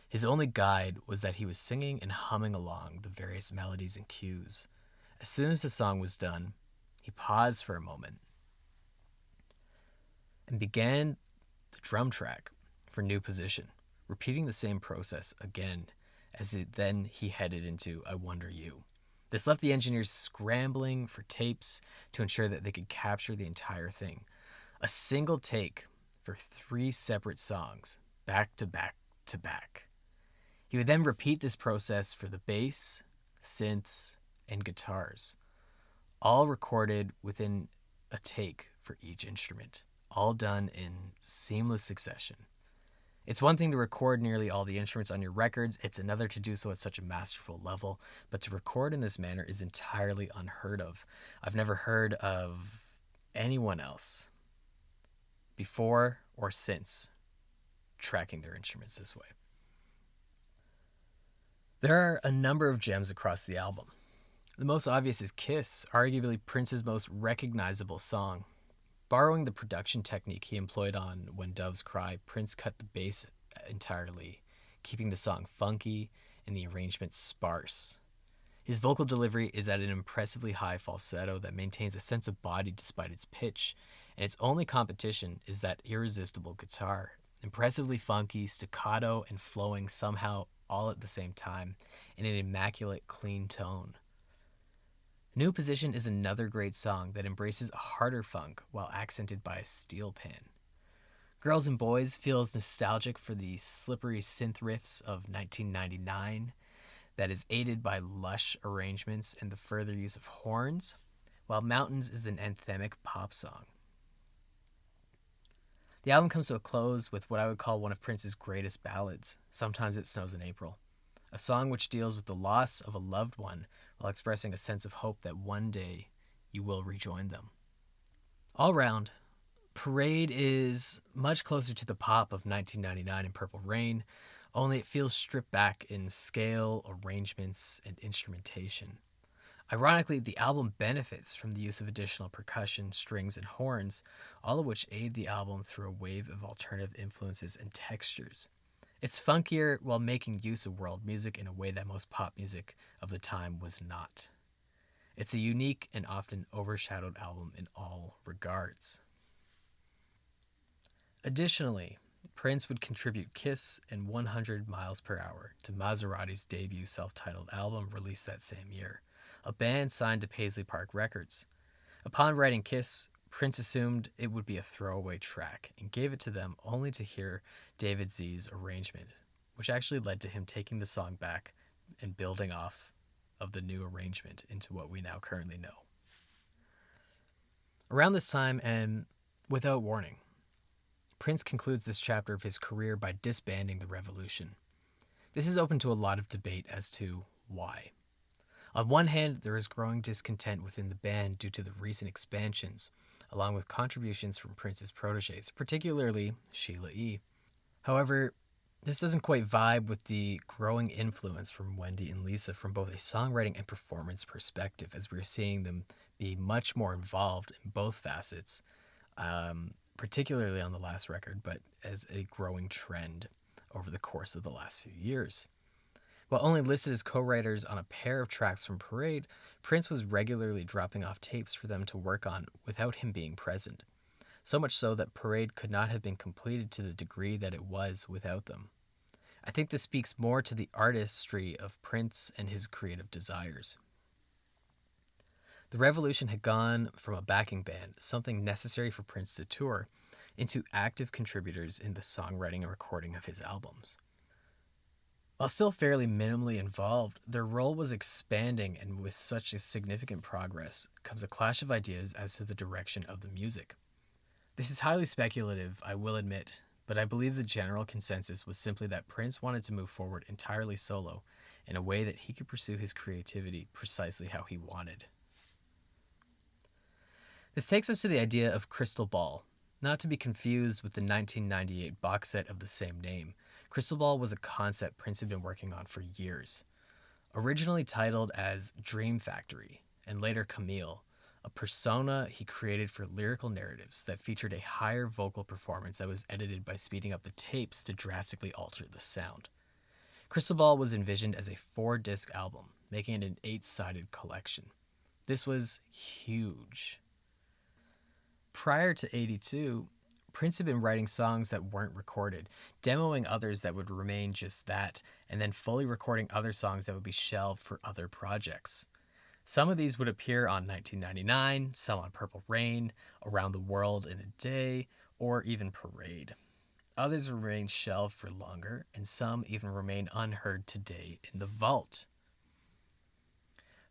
His only guide was that he was singing and humming along the various melodies and cues. As soon as the song was done, he paused for a moment and began the drum track for New Position, repeating the same process again as then he headed into I Wonder You. This left the engineers scrambling for tapes to ensure that they could capture the entire thing. A single take for 3 separate songs, back to back to back. He would then repeat this process for the bass, synths, and guitars, all recorded within a take for each instrument, all done in seamless succession. It's one thing to record nearly all the instruments on your records, it's another to do so at such a masterful level, but to record in this manner is entirely unheard of. I've never heard of anyone else before or since tracking their instruments this way. There are a number of gems across the album. The most obvious is Kiss, arguably Prince's most recognizable song. Borrowing the production technique he employed on When Doves Cry, Prince cut the bass entirely, keeping the song funky and the arrangement sparse. His vocal delivery is at an impressively high falsetto that maintains a sense of body despite its pitch, and its only competition is that irresistible guitar, impressively funky, staccato, and flowing somehow all at the same time in an immaculate, clean tone. New Position is another great song that embraces a harder funk while accented by a steel pan. Girls and Boys feels nostalgic for the slippery synth riffs of 1999 that is aided by lush arrangements and the further use of horns, while Mountains is an anthemic pop song. The album comes to a close with what I would call one of Prince's greatest ballads, Sometimes It Snows in April, a song which deals with the loss of a loved one while expressing a sense of hope that one day you will rejoin them. All round, Parade is much closer to the pop of 1999 and Purple Rain, only it feels stripped back in scale, arrangements, and instrumentation. Ironically, the album benefits from the use of additional percussion, strings, and horns, all of which aid the album through a wave of alternative influences and textures. It's funkier while making use of world music in a way that most pop music of the time was not. It's a unique and often overshadowed album in all regards. Additionally, Prince would contribute Kiss and 100 Miles Per Hour to Maserati's debut self-titled album released that same year, a band signed to Paisley Park Records. Upon writing Kiss, Prince assumed it would be a throwaway track and gave it to them only to hear David Z's arrangement, which actually led to him taking the song back and building off of the new arrangement into what we now currently know. Around this time, and without warning, Prince concludes this chapter of his career by disbanding the Revolution. This is open to a lot of debate as to why. On one hand, there is growing discontent within the band due to the recent expansions, along with contributions from Prince's proteges, particularly Sheila E. However, this doesn't quite vibe with the growing influence from Wendy and Lisa from both a songwriting and performance perspective, as we're seeing them be much more involved in both facets, particularly on the last record, but as a growing trend over the course of the last few years. While only listed as co-writers on a pair of tracks from Parade, Prince was regularly dropping off tapes for them to work on without him being present. So much so that Parade could not have been completed to the degree that it was without them. I think this speaks more to the artistry of Prince and his creative desires. The Revolution had gone from a backing band, something necessary for Prince to tour, into active contributors in the songwriting and recording of his albums. While still fairly minimally involved, their role was expanding, and with such a significant progress comes a clash of ideas as to the direction of the music. This is highly speculative, I will admit, but I believe the general consensus was simply that Prince wanted to move forward entirely solo in a way that he could pursue his creativity precisely how he wanted. This takes us to the idea of Crystal Ball, not to be confused with the 1998 box set of the same name. Crystal Ball was a concept Prince had been working on for years. Originally titled as Dream Factory, and later Camille, a persona he created for lyrical narratives that featured a higher vocal performance that was edited by speeding up the tapes to drastically alter the sound. Crystal Ball was envisioned as a 4-disc album, making it an 8-sided collection. This was huge. Prior to 82, Prince had been writing songs that weren't recorded, demoing others that would remain just that, and then fully recording other songs that would be shelved for other projects. Some of these would appear on 1999, some on Purple Rain, Around the World in a Day, or even Parade. Others remain shelved for longer, and some even remain unheard today in the vault.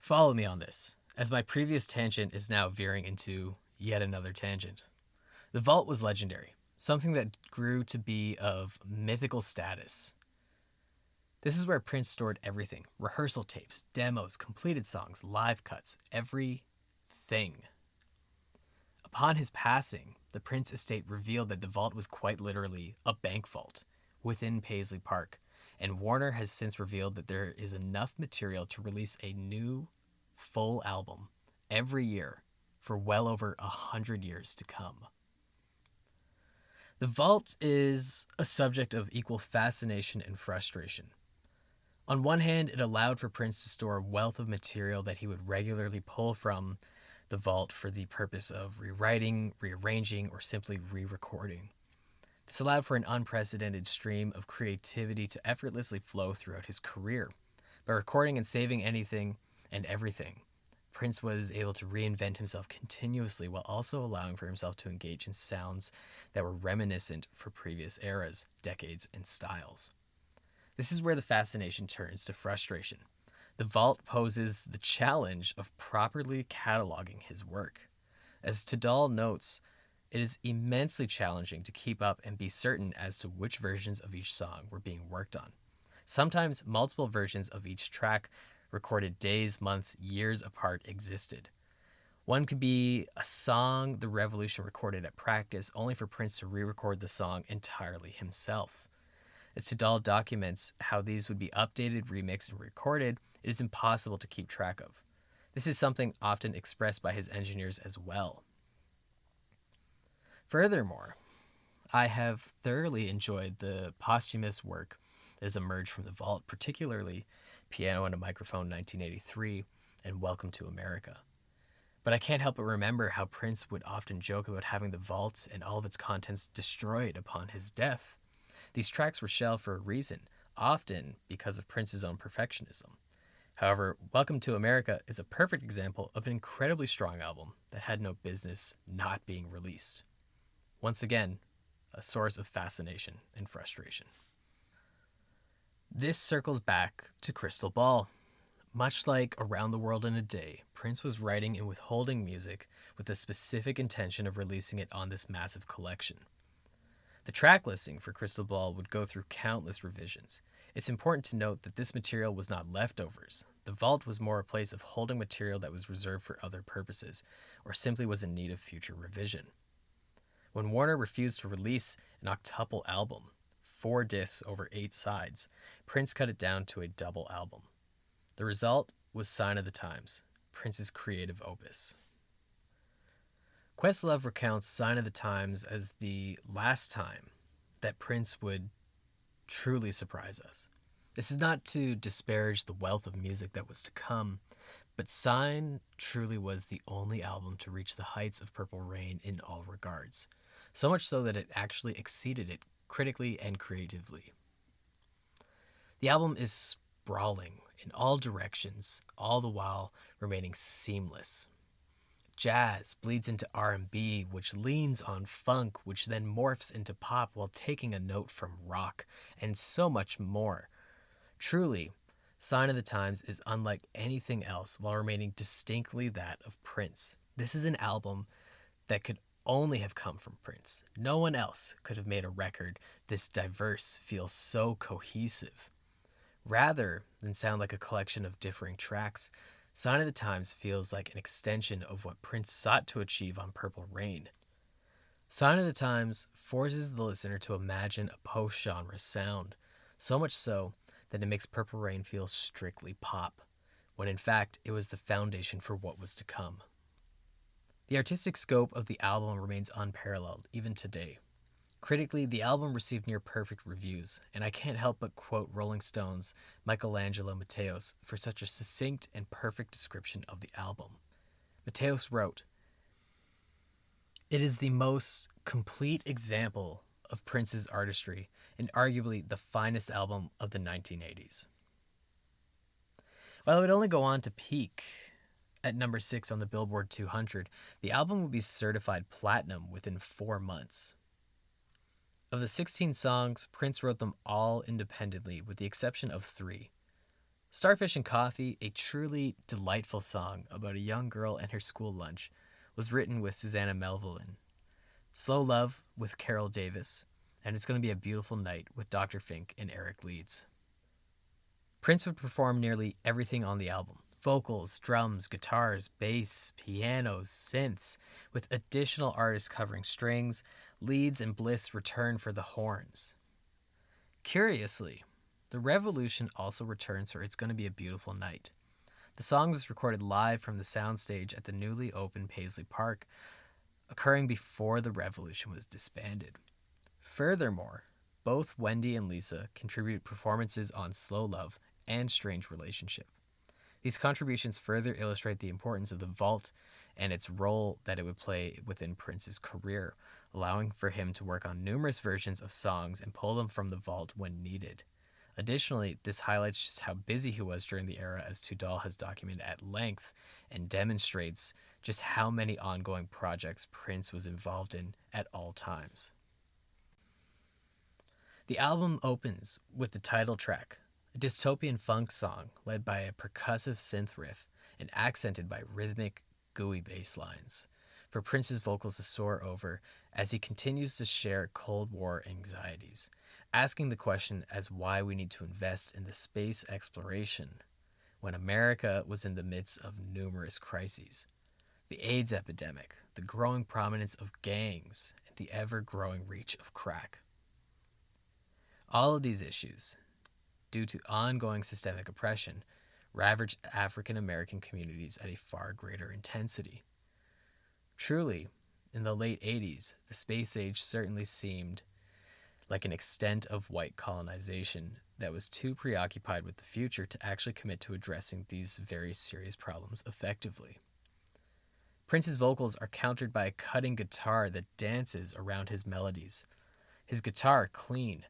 Follow me on this, as my previous tangent is now veering into yet another tangent. The vault was legendary, something that grew to be of mythical status. This is where Prince stored everything: rehearsal tapes, demos, completed songs, live cuts, everything. Upon his passing, the Prince estate revealed that the vault was quite literally a bank vault within Paisley Park, and Warner has since revealed that there is enough material to release a new, full album every year for well over 100 years to come. The vault is a subject of equal fascination and frustration. On one hand, it allowed for Prince to store a wealth of material that he would regularly pull from the vault for the purpose of rewriting, rearranging, or simply re-recording. This allowed for an unprecedented stream of creativity to effortlessly flow throughout his career. By recording and saving anything and everything, Prince was able to reinvent himself continuously while also allowing for himself to engage in sounds that were reminiscent for previous eras, decades, and styles. This is where the fascination turns to frustration. The vault poses the challenge of properly cataloging his work. As Tadal notes, it is immensely challenging to keep up and be certain as to which versions of each song were being worked on. Sometimes multiple versions of each track recorded days, months, years apart existed. One could be a song the Revolution recorded at practice, only for Prince to re-record the song entirely himself. As Tadal documents how these would be updated, remixed, and recorded, it is impossible to keep track of. This is something often expressed by his engineers as well. Furthermore, I have thoroughly enjoyed the posthumous work that has emerged from the vault, particularly Piano and a Microphone 1983 and Welcome to America. But I can't help but remember how Prince would often joke about having the vault and all of its contents destroyed upon his death. These tracks were shelved for a reason, often because of Prince's own perfectionism. However, Welcome to America is a perfect example of an incredibly strong album that had no business not being released. Once again, a source of fascination and frustration. This circles back to Crystal Ball. Much like Around the World in a Day, Prince was writing and withholding music with the specific intention of releasing it on this massive collection. The track listing for Crystal Ball would go through countless revisions. It's important to note that this material was not leftovers. The vault was more a place of holding material that was reserved for other purposes, or simply was in need of future revision. When Warner refused to release an octuple album, 4 discs over 8 sides, Prince cut it down to a double album. The result was Sign of the Times, Prince's creative opus. Questlove recounts Sign of the Times as the last time that Prince would truly surprise us. This is not to disparage the wealth of music that was to come, but Sign truly was the only album to reach the heights of Purple Rain in all regards, so much so that it actually exceeded it critically and creatively. The album is sprawling in all directions, all the while remaining seamless. Jazz bleeds into R&B, which leans on funk, which then morphs into pop while taking a note from rock, and so much more. Truly, Sign of the Times is unlike anything else while remaining distinctly that of Prince. This is an album that could only have come from Prince. No one else could have made a record this diverse, feel so cohesive. Rather than sound like a collection of differing tracks, Sign of the Times feels like an extension of what Prince sought to achieve on Purple Rain. Sign of the Times forces the listener to imagine a post-genre sound, so much so that it makes Purple Rain feel strictly pop, when in fact it was the foundation for what was to come. The artistic scope of the album remains unparalleled even today. Critically, the album received near-perfect reviews, and I can't help but quote Rolling Stone's Michelangelo Mateos for such a succinct and perfect description of the album. Mateos wrote, "It is the most complete example of Prince's artistry and arguably the finest album of the 1980s." While it would only go on to peak at number 6 on the Billboard 200, the album would be certified platinum within 4 months. Of the 16 songs, Prince wrote them all independently with the exception of 3. Starfish and Coffee, a truly delightful song about a young girl and her school lunch, was written with Susanna Melvoin. Slow Love with Carol Davis, and It's Gonna Be a Beautiful Night with Dr. Fink and Eric Leeds. Prince would perform nearly everything on the album. Vocals, drums, guitars, bass, pianos, synths, with additional artists covering strings. Leeds and Bliss return for the horns. Curiously, The Revolution also returns for It's Gonna Be a Beautiful Night. The song was recorded live from the soundstage at the newly opened Paisley Park, occurring before The Revolution was disbanded. Furthermore, both Wendy and Lisa contributed performances on Slow Love and Strange Relationship. These contributions further illustrate the importance of the vault and its role that it would play within Prince's career, allowing for him to work on numerous versions of songs and pull them from the vault when needed. Additionally, this highlights just how busy he was during the era, as Tudal has documented at length, and demonstrates just how many ongoing projects Prince was involved in at all times. The album opens with the title track, a dystopian funk song led by a percussive synth riff and accented by rhythmic, gooey bass lines, for Prince's vocals to soar over as he continues to share Cold War anxieties, asking the question as why we need to invest in the space exploration when America was in the midst of numerous crises. The AIDS epidemic, the growing prominence of gangs, and the ever-growing reach of crack. All of these issues, due to ongoing systemic oppression, ravaged African American communities at a far greater intensity. Truly, in the late 80s, the space age certainly seemed like an extent of white colonization that was too preoccupied with the future to actually commit to addressing these very serious problems effectively. Prince's vocals are countered by a cutting guitar that dances around his melodies. His guitar, clean,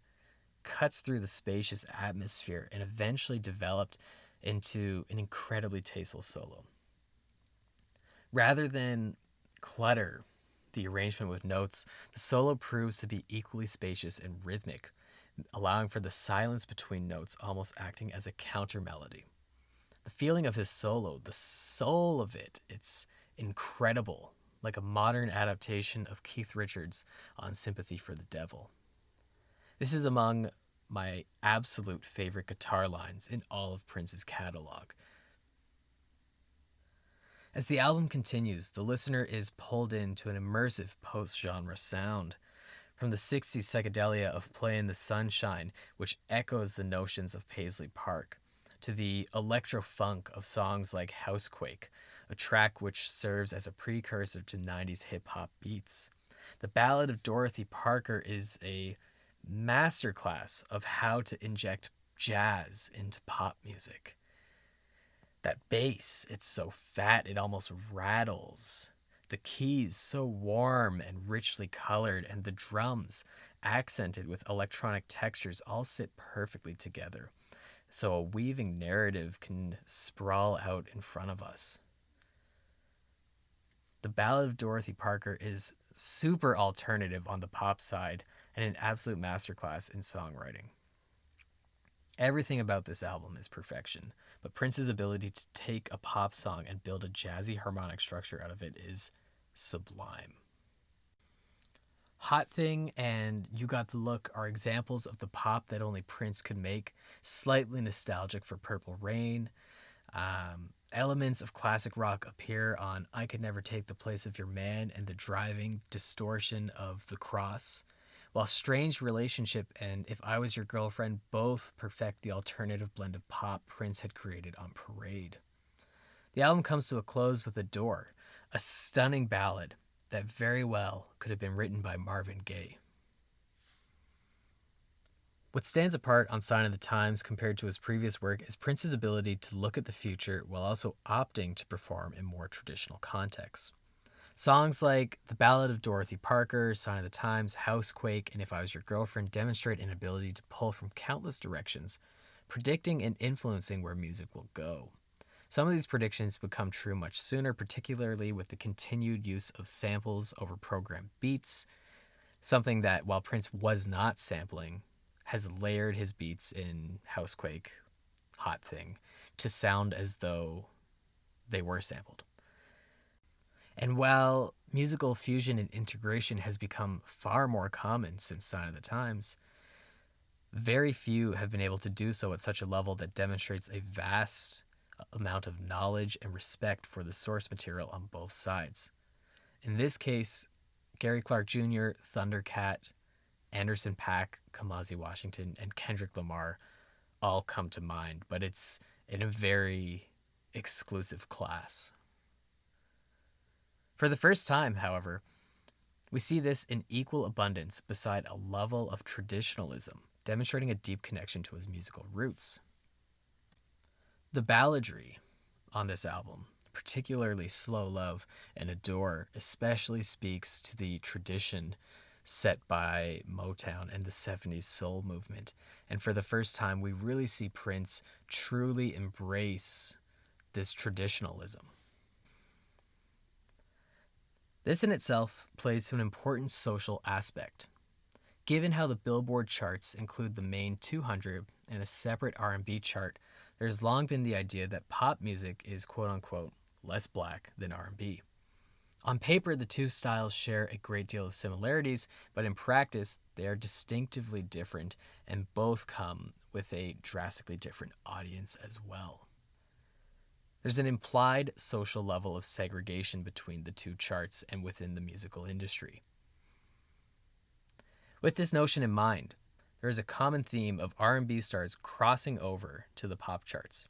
cuts through the spacious atmosphere and eventually developed into an incredibly tasteful solo. Rather than clutter the arrangement with notes, the solo proves to be equally spacious and rhythmic, allowing for the silence between notes almost acting as a counter melody. The feeling of his solo, the soul of it, it's incredible, like a modern adaptation of Keith Richards on Sympathy for the Devil. This is among my absolute favorite guitar lines in all of Prince's catalog. As the album continues, the listener is pulled into an immersive post-genre sound. From the 60s psychedelia of Play in the Sunshine, which echoes the notions of Paisley Park, to the electro-funk of songs like Housequake, a track which serves as a precursor to 90s hip-hop beats. The Ballad of Dorothy Parker is a masterclass of how to inject jazz into pop music. That bass, it's so fat it almost rattles. The keys so warm and richly colored, and the drums accented with electronic textures all sit perfectly together, so a weaving narrative can sprawl out in front of us. The Ballad of Dorothy Parker is super alternative on the pop side and an absolute masterclass in songwriting. Everything about this album is perfection, but Prince's ability to take a pop song and build a jazzy harmonic structure out of it is sublime. Hot Thing and You Got the Look are examples of the pop that only Prince could make, slightly nostalgic for Purple Rain. Elements of classic rock appear on I Could Never Take the Place of Your Man and the driving distortion of The Cross, while Strange Relationship and If I Was Your Girlfriend both perfect the alternative blend of pop Prince had created on Parade. The album comes to a close with Adore, a stunning ballad that very well could have been written by Marvin Gaye. What stands apart on Sign of the Times compared to his previous work is Prince's ability to look at the future while also opting to perform in more traditional contexts. Songs like The Ballad of Dorothy Parker, Sign of the Times, Housequake, and If I Was Your Girlfriend demonstrate an ability to pull from countless directions, predicting and influencing where music will go. Some of these predictions would come true much sooner, particularly with the continued use of samples over programmed beats, something that, while Prince was not sampling, has layered his beats in Housequake, Hot Thing, to sound as though they were sampled. And while musical fusion and integration has become far more common since Sign of the Times, very few have been able to do so at such a level that demonstrates a vast amount of knowledge and respect for the source material on both sides. In this case, Gary Clark Jr., Thundercat, Anderson .Paak, Kamasi Washington, and Kendrick Lamar all come to mind, but it's in a very exclusive class. For the first time, however, we see this in equal abundance beside a level of traditionalism, demonstrating a deep connection to his musical roots. The balladry on this album, particularly Slow Love and Adore, especially speaks to the tradition set by Motown and the 70s soul movement. And for the first time, we really see Prince truly embrace this traditionalism. This in itself plays to an important social aspect. Given how the Billboard charts include the main 200 and a separate R&B chart, there's long been the idea that pop music is quote-unquote less black than R&B. On paper, the two styles share a great deal of similarities, but in practice, they are distinctively different and both come with a drastically different audience as well. There's an implied social level of segregation between the two charts and within the musical industry. With this notion in mind, there is a common theme of R&B stars crossing over to the pop charts.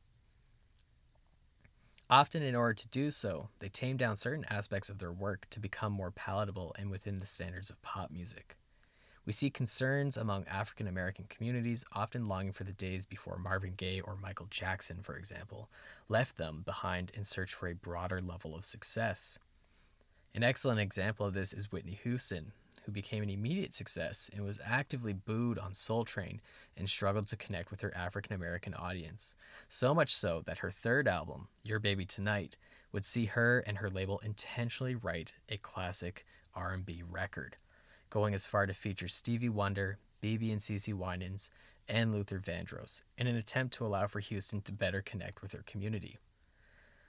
Often in order to do so, they tame down certain aspects of their work to become more palatable and within the standards of pop music. We see concerns among African American communities often longing for the days before Marvin Gaye or Michael Jackson, for example, left them behind in search for a broader level of success. An excellent example of this is Whitney Houston, who became an immediate success and was actively booed on Soul Train and struggled to connect with her African American audience. So much so that her third album, Your Baby Tonight, would see her and her label intentionally write a classic R&B record, going as far to feature Stevie Wonder, BB and CeCe Winans, and Luther Vandross in an attempt to allow for Houston to better connect with her community.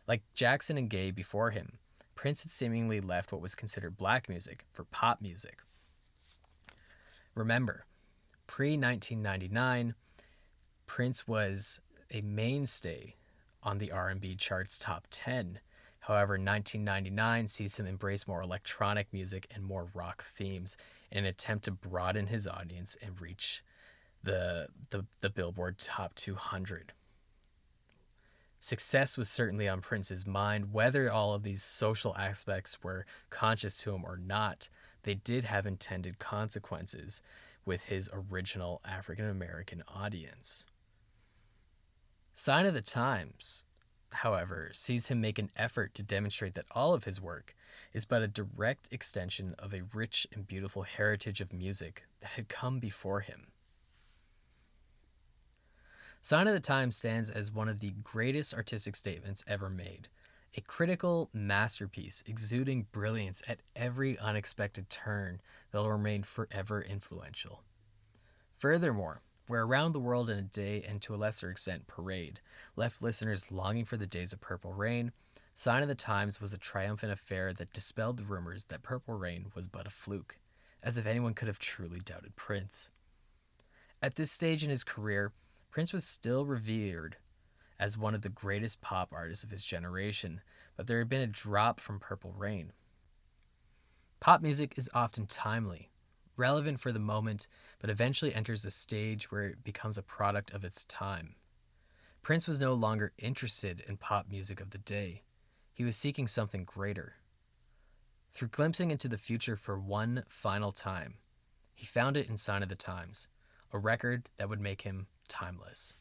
Like Jackson and Gaye before him, Prince had seemingly left what was considered black music for pop music. Remember, pre-1999, Prince was a mainstay on the R&B chart's top 10. However, 1999 sees him embrace more electronic music and more rock themes in an attempt to broaden his audience and reach the Billboard Top 200. Success was certainly on Prince's mind. Whether all of these social aspects were conscious to him or not, they did have intended consequences with his original African American audience. Sign of the Times, however, sees him make an effort to demonstrate that all of his work is but a direct extension of a rich and beautiful heritage of music that had come before him. Sign of the Times stands as one of the greatest artistic statements ever made, a critical masterpiece exuding brilliance at every unexpected turn that will remain forever influential. Furthermore, where Around the World in a Day and to a lesser extent Parade left listeners longing for the days of Purple Rain, Sign of the Times was a triumphant affair that dispelled the rumors that Purple Rain was but a fluke, as if anyone could have truly doubted Prince. At this stage in his career, Prince was still revered as one of the greatest pop artists of his generation, but there had been a drop from Purple Rain. Pop music is often timely, relevant for the moment, but eventually enters a stage where it becomes a product of its time. Prince was no longer interested in pop music of the day. He was seeking something greater. Through glimpsing into the future for one final time, he found it in Sign of the Times, a record that would make him timeless.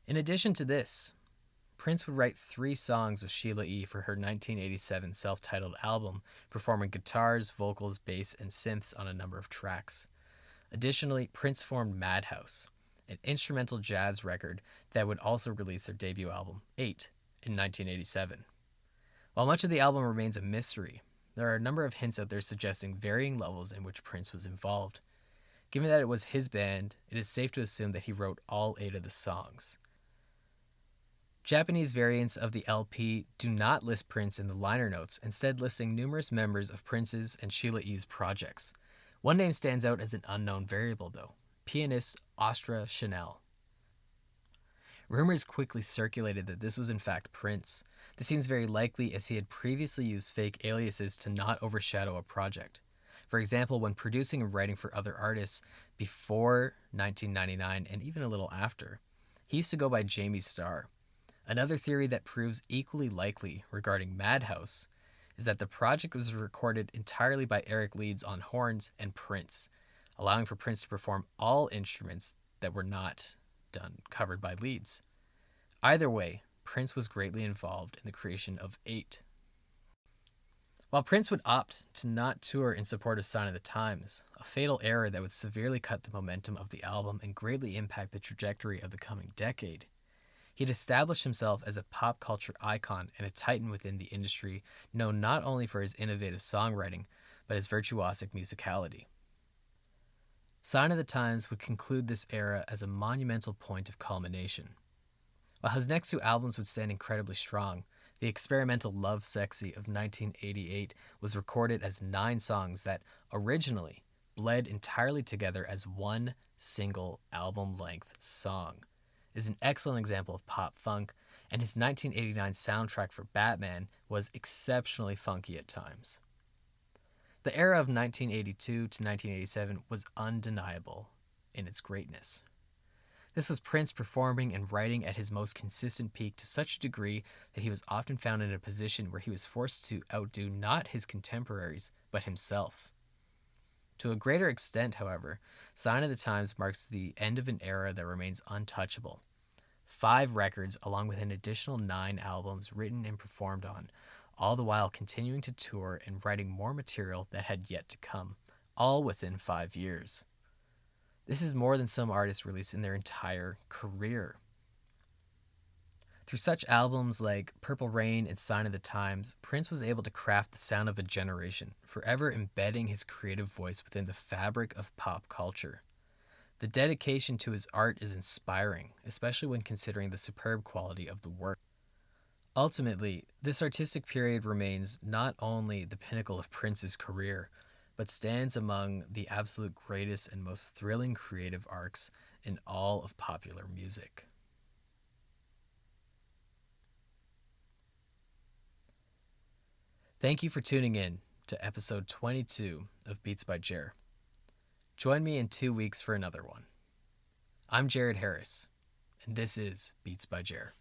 In addition to this, Prince would write 3 songs with Sheila E. for her 1987 self-titled album, performing guitars, vocals, bass, and synths on a number of tracks. Additionally, Prince formed Madhouse, an instrumental jazz record that would also release their debut album, 8, in 1987. While much of the album remains a mystery, there are a number of hints out there suggesting varying levels in which Prince was involved. Given that it was his band, it is safe to assume that he wrote all 8 of the songs. Japanese variants of the LP do not list Prince in the liner notes, instead listing numerous members of Prince's and Sheila E.'s projects. One name stands out as an unknown variable, though: pianist Astra Chanel. Rumors quickly circulated that this was in fact Prince. This seems very likely, as he had previously used fake aliases to not overshadow a project. For example, when producing and writing for other artists before 1999 and even a little after, he used to go by Jamie Starr. Another theory that proves equally likely regarding Madhouse is that the project was recorded entirely by Eric Leeds on horns and Prince, allowing for Prince to perform all instruments that were not covered by Leeds. Either way, Prince was greatly involved in the creation of 8. While Prince would opt to not tour in support of Sign of the Times, a fatal error that would severely cut the momentum of the album and greatly impact the trajectory of the coming decade, he had established himself as a pop culture icon and a titan within the industry, known not only for his innovative songwriting, but his virtuosic musicality. Sign of the Times would conclude this era as a monumental point of culmination. While his next 2 albums would stand incredibly strong, the experimental Love Sexy of 1988 was recorded as 9 songs that, originally, bled entirely together as one single album-length song. It is an excellent example of pop funk, and his 1989 soundtrack for Batman was exceptionally funky at times. The era of 1982 to 1987 was undeniable in its greatness. This was Prince performing and writing at his most consistent peak to such a degree that he was often found in a position where he was forced to outdo not his contemporaries, but himself. To a greater extent, however, Sign of the Times marks the end of an era that remains untouchable. 5 records, along with an additional 9 albums written and performed on, all the while continuing to tour and writing more material that had yet to come, all within 5 years. This is more than some artists release in their entire career. Through such albums like Purple Rain and Sign of the Times, Prince was able to craft the sound of a generation, forever embedding his creative voice within the fabric of pop culture. The dedication to his art is inspiring, especially when considering the superb quality of the work. Ultimately, this artistic period remains not only the pinnacle of Prince's career, but stands among the absolute greatest and most thrilling creative arcs in all of popular music. Thank you for tuning in to episode 22 of Beats by Jer. Join me in 2 weeks for another one. I'm Jared Harris, and this is Beats by Jer.